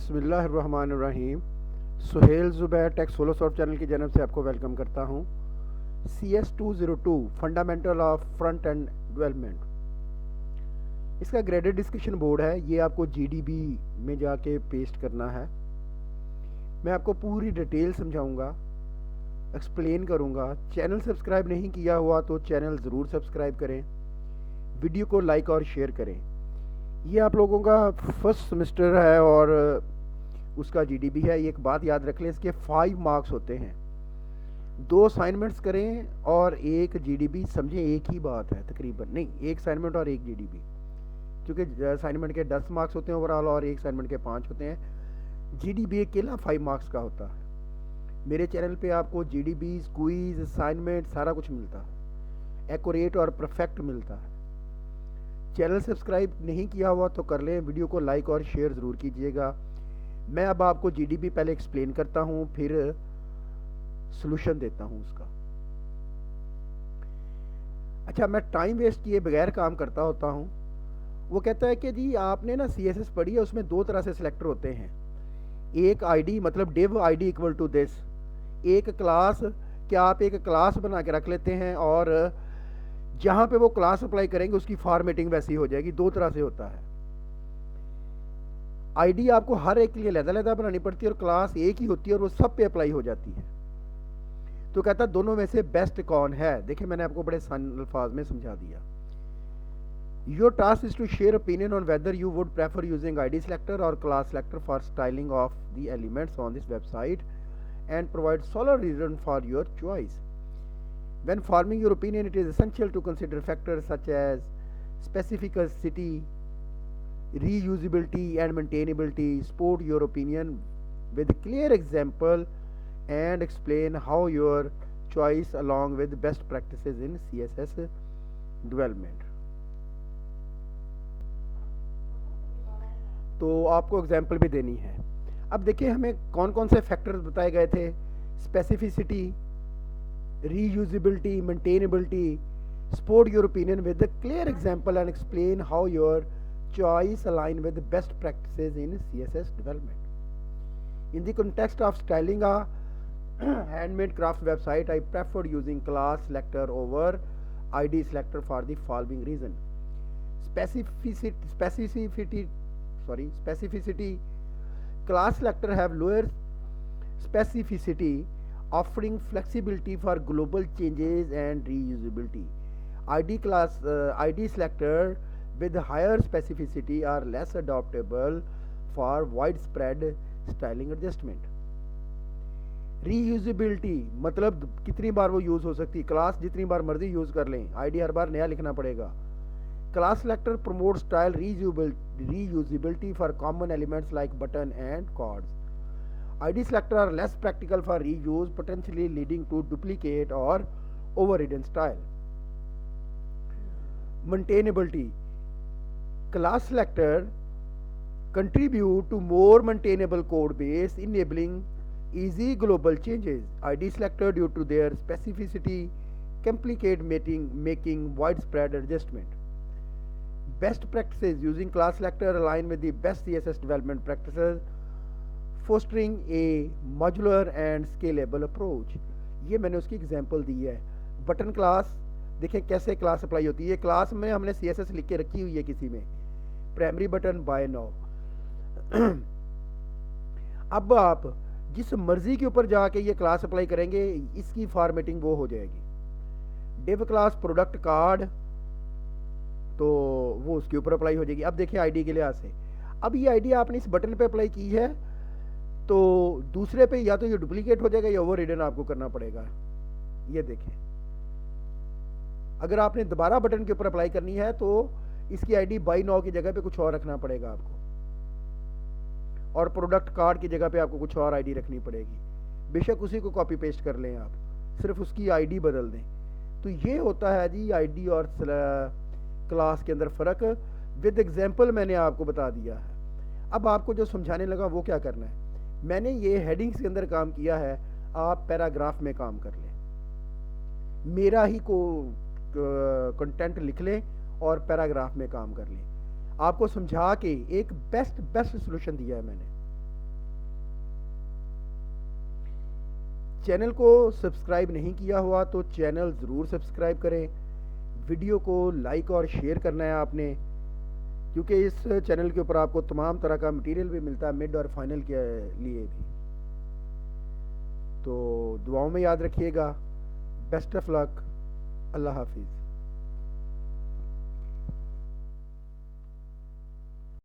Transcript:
बिस्मिल्लाहिर्रहमानिर्रहीम। Suhail Zubair tech solo soft channel की जानब से आपको वेलकम करता हूँ। CS202 fundamental of front end development, इसका ग्रेडेड डिस्कशन बोर्ड है। ये आपको GDB में जाके पेस्ट करना है। मैं आपको पूरी डिटेल समझाऊंगा, एक्सप्लेन करूंगा। चैनल सब्सक्राइब नहीं किया हुआ तो चैनल ज़रूर सब्सक्राइब करें, वीडियो को लाइक और शेयर करें। ये आप लोगों का फर्स्ट सेमेस्टर है और उसका GDB है। ये एक बात याद रख लें, इसके 5 मार्क्स होते हैं। 2 असाइनमेंट्स करें और एक GDB। समझें एक ही बात है, तकरीबन नहीं, एक असाइनमेंट और एक GDB, क्योंकि असाइनमेंट के 10 मार्क्स होते हैं ओवरऑल और एक असाइनमेंट के 5 होते हैं। GDB अकेला 5 मार्क्स का होता है। मेरे चैनल पे आपको GDB, क्विज, असाइनमेंट सारा कुछ मिलता है, एक्यूरेट और परफेक्ट मिलता है। चैनल सब्सक्राइब नहीं किया हुआ तो कर लें, वीडियो को लाइक और शेयर ज़रूर कीजिएगा। मैं अब आपको GDB पहले एक्सप्लेन करता हूँ, फिर सॉल्यूशन देता हूँ उसका। अच्छा, मैं टाइम वेस्ट किए बगैर काम करता होता हूँ। वो कहता है कि जी आपने ना CSS पढ़ी है, उसमें 2 तरह से सिलेक्टर होते हैं। एक ID मतलब div ID equal to this, एक क्लास। क्या आप एक क्लास बना के रख लेते हैं और जहाँ पे वो क्लास अप्लाई करेंगे उसकी फॉर्मेटिंग वैसी हो जाएगी। 2 तरह से होता है। ID आपको हर एक के लिए अलग-अलग बनानी पड़ती है और क्लास एक ही होती है और वो सब पे अप्लाई हो जाती है। तो कहता है दोनों में से बेस्ट कौन है। देखिए मैंने आपको बड़े आसान अल्फाज में समझा दिया। Your task is to share opinion on whether you would prefer using ID selector और class selector for styling of the elements on this website and provide solid reason for your choice. When forming your opinion, it is essential to consider factors such as specificity, reusability and maintainability. Support your opinion with clear example and explain how your choice along with best practices in CSS development. तो आपको example भी देनी है। अब देखिए हमें कौन कौन से फैक्टर्स बताए गए थे। Specificity, reusability, maintainability. Support your opinion with clear example and explain how your choice align with best practices in CSS development. In the context of styling a handmade craft website, I prefer using class selector over ID selector for the following reason. Specificity. Class selector have lower specificity, offering flexibility for global changes and reusability. ID selector with higher specificity are less adaptable for widespread styling adjustment. Reusability मतलब कितनी बार वो use हो सकती है। Class जितनी बार मर्जी use कर लें, ID हर बार नया लिखना पड़ेगा। Class selector promotes style reusability for common elements like button and chords. ID selector are less practical for reuse, potentially leading to duplicate or overridden style. Maintainability. Class selector contribute to more maintainable code base, enabling easy global changes. ID selector, due to their specificity, complicate making widespread adjustment. Best practices using class selector align with the best CSS development practices, fostering a modular and scalable approach. ये मैंने उसकी example दी है। Button class देखें कैसे class apply होती है। Class में हमने CSS लिख के रखी हुई है किसी में, प्राइमरी बटन बाय नाउ। अब आप जिस मर्जी के ऊपर जाके ये क्लास अप्लाई करेंगे, इसकी फॉर्मेटिंग वो हो जाएगी। डिव क्लास प्रोडक्ट कार्ड, तो वो उसके ऊपर अप्लाई हो जाएगी। अब देखिए ID के लिहाज से, अब ये ID आपने इस बटन पे अप्लाई की है तो दूसरे पे या तो ये डुप्लीकेट हो जाएगा या ओवर रिडन आपको करना पड़ेगा। ये देखें, अगर आपने दोबारा बटन के ऊपर अप्लाई करनी है तो इसकी ID बाई नाउ की जगह पे कुछ और रखना पड़ेगा आपको, और प्रोडक्ट कार्ड की जगह पे आपको कुछ और ID रखनी पड़ेगी। बेशक उसी को कॉपी पेस्ट कर लें आप, सिर्फ उसकी ID बदल दें। तो ये होता है जी ID और क्लास के अंदर फ़र्क। विद एग्जाम्पल मैंने आपको बता दिया है। अब आपको जो समझाने लगा वो क्या करना है। मैंने ये हेडिंग्स के अंदर काम किया है, आप पैराग्राफ में काम कर लें। मेरा ही को कंटेंट लिख लें और पैराग्राफ में काम कर लें। आपको समझा के एक बेस्ट सोल्यूशन दिया है मैंने। चैनल को सब्सक्राइब नहीं किया हुआ तो चैनल ज़रूर सब्सक्राइब करें। वीडियो को लाइक और शेयर करना है आपने, क्योंकि इस चैनल के ऊपर आपको तमाम तरह का मटेरियल भी मिलता है मिड और फाइनल के लिए भी। तो दुआओं में याद रखिएगा। Best of luck. अल्लाह हाफिज़।